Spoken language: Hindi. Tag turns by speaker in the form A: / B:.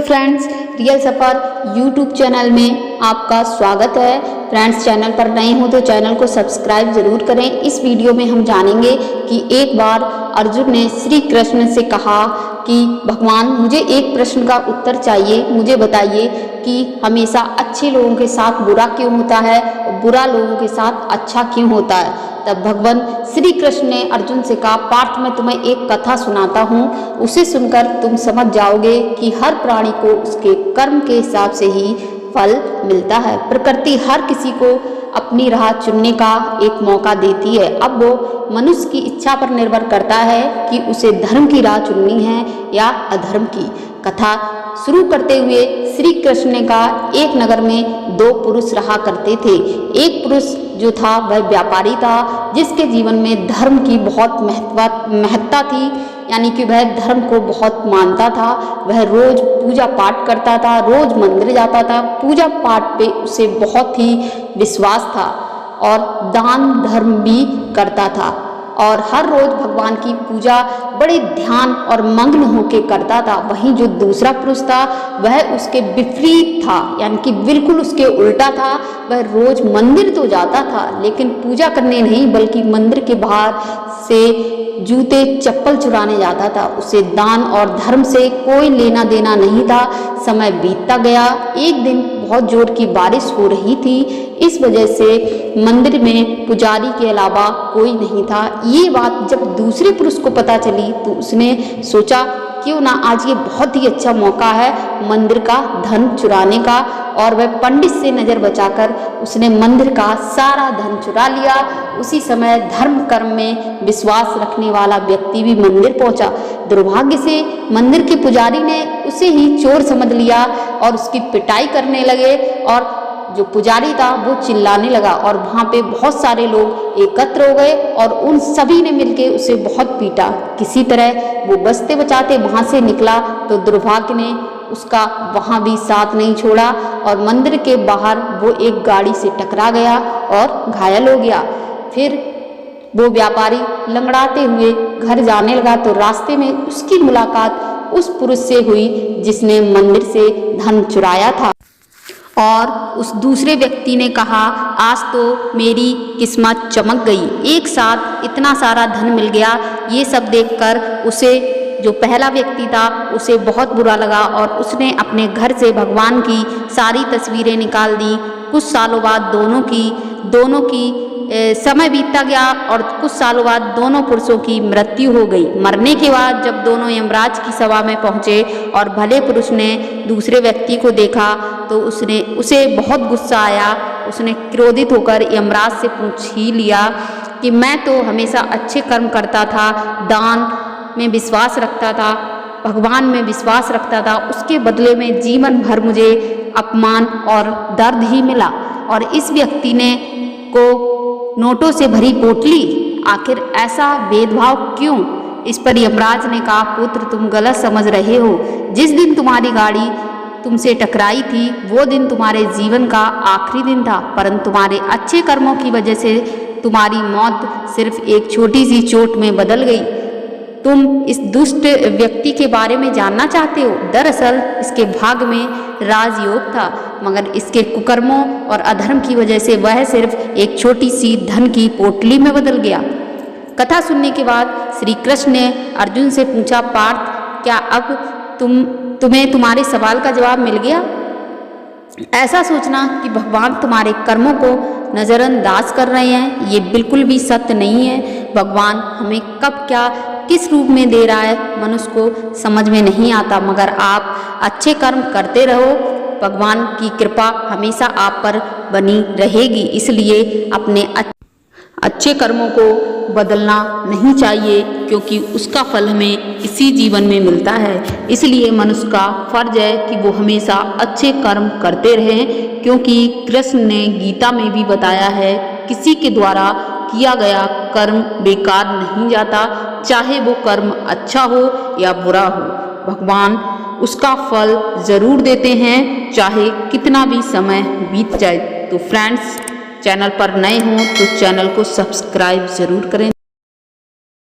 A: फ्रेंड्स, रियल सफ़र यूट्यूब चैनल में आपका स्वागत है। फ्रेंड्स, चैनल पर नए हो तो चैनल को सब्सक्राइब जरूर करें। इस वीडियो में हम जानेंगे कि एक बार अर्जुन ने श्री कृष्ण से कहा कि भगवान, मुझे एक प्रश्न का उत्तर चाहिए, मुझे बताइए कि हमेशा अच्छे लोगों के साथ बुरा क्यों होता है और बुरा लोगों के साथ अच्छा क्यों होता है। तब भगवान श्री कृष्ण ने अर्जुन से कहा, पार्थ, मैं तुम्हें एक कथा सुनाता हूँ, उसे सुनकर तुम समझ जाओगे कि हर प्राणी को उसके कर्म के हिसाब से ही फल मिलता है। प्रकृति हर किसी को अपनी राह चुनने का एक मौका देती है। अब वो मनुष्य की इच्छा पर निर्भर करता है कि उसे धर्म की राह चुननी है या अधर्म की। कथा शुरू करते हुए श्री कृष्ण ने कहा, एक नगर में दो पुरुष रहा करते थे। एक पुरुष जो था वह व्यापारी था, जिसके जीवन में धर्म की बहुत महत्ता थी, यानी कि वह धर्म को बहुत मानता था। वह रोज पूजा पाठ करता था, रोज मंदिर जाता था। पूजा पाठ पे उसे बहुत ही विश्वास था और दान धर्म भी करता था और हर रोज भगवान की पूजा बड़े ध्यान और मग्न होकर करता था। वहीं जो दूसरा पुरुष था वह उसके विपरीत था, यानी कि बिल्कुल उसके उल्टा था। वह रोज मंदिर तो जाता था लेकिन पूजा करने नहीं, बल्कि मंदिर के बाहर से जूते चप्पल चुराने जाता था। उसे दान और धर्म से कोई लेना देना नहीं था। समय बीतता गया। एक दिन बहुत जोर की बारिश हो रही थी, इस वजह से मंदिर में पुजारी के अलावा कोई नहीं था। ये बात जब दूसरे पुरुष को पता चली तो उसने सोचा, क्यों ना आज ये बहुत ही अच्छा मौका है मंदिर का धन चुराने का, और वह पंडित से नज़र बचाकर उसने मंदिर का सारा धन चुरा लिया। उसी समय धर्म कर्म में विश्वास रखने वाला व्यक्ति भी मंदिर पहुंचा। दुर्भाग्य से मंदिर के पुजारी ने उसे ही चोर समझ लिया और उसकी पिटाई करने लगे, और जो पुजारी था वो चिल्लाने लगा और वहाँ पे बहुत सारे लोग एकत्र हो गए और उन सभी ने मिलकर उसे बहुत पीटा। किसी तरह वो बचते बचाते वहाँ से निकला तो दुर्भाग्य ने उसका वहाँ भी साथ नहीं छोड़ा और मंदिर के बाहर वो एक गाड़ी से टकरा गया और घायल हो गया। फिर वो व्यापारी लंगड़ाते हुए घर जाने लगा तो रास्ते में उसकी मुलाकात उस पुरुष से हुई जिसने मंदिर से धन चुराया था। और उस दूसरे व्यक्ति ने कहा, आज तो मेरी किस्मत चमक गई, एक साथ इतना सारा धन मिल गया। ये सब देखकर उसे, जो पहला व्यक्ति था, उसे बहुत बुरा लगा और उसने अपने घर से भगवान की सारी तस्वीरें निकाल दी। कुछ सालों बाद दोनों की समय बीतता गया और कुछ सालों बाद दोनों पुरुषों की मृत्यु हो गई। मरने के बाद जब दोनों यमराज की सभा में पहुँचे और भले पुरुष ने दूसरे व्यक्ति को देखा तो उसे बहुत गुस्सा आया। उसने क्रोधित होकर यमराज से पूछ ही लिया कि मैं तो हमेशा अच्छे कर्म करता था, दान में विश्वास रखता था, भगवान में विश्वास रखता था, उसके बदले में जीवन भर मुझे अपमान और दर्द ही मिला। और इस व्यक्ति ने को नोटों से भरी पोटली, आखिर ऐसा भेदभाव क्यों? इस पर यमराज ने कहा, पुत्र, तुम गलत समझ रहे हो। जिस दिन तुम्हारी गाड़ी तुमसे टकराई थी वो दिन तुम्हारे जीवन का आखिरी दिन था, परंतु तुम्हारे अच्छे कर्मों की वजह से तुम्हारी मौत सिर्फ एक छोटी सी चोट में बदल गई। तुम इस दुष्ट व्यक्ति के बारे में जानना चाहते हो? दरअसल इसके भाग में राजयोग था, मगर इसके कुकर्मों और अधर्म की वजह से वह सिर्फ एक छोटी सी धन की पोटली में बदल गया। कथा सुनने के बाद श्री कृष्ण ने अर्जुन से पूछा, पार्थ, क्या अब तुम्हें तुम्हारे सवाल का जवाब मिल गया? ऐसा सोचना कि भगवान तुम्हारे कर्मों को नज़रअंदाज कर रहे हैं, ये बिल्कुल भी सत्य नहीं है। भगवान हमें कब क्या किस रूप में दे रहा है मनुष्य को समझ में नहीं आता, मगर आप अच्छे कर्म करते रहो, भगवान की कृपा हमेशा आप पर बनी रहेगी। इसलिए अपने अच्छे कर्मों को बदलना नहीं चाहिए, क्योंकि उसका फल हमें इसी जीवन में मिलता है। इसलिए मनुष्य का फर्ज है कि वो हमेशा अच्छे कर्म करते रहें, क्योंकि कृष्ण ने गीता में भी बताया है, किसी के द्वारा किया गया कर्म बेकार नहीं जाता, चाहे वो कर्म अच्छा हो या बुरा हो। भगवान उसका फल ज़रूर देते हैं, चाहे कितना भी समय बीत जाए। तो फ्रेंड्स, चैनल पर नए हों तो चैनल को सब्सक्राइब ज़रूर करें।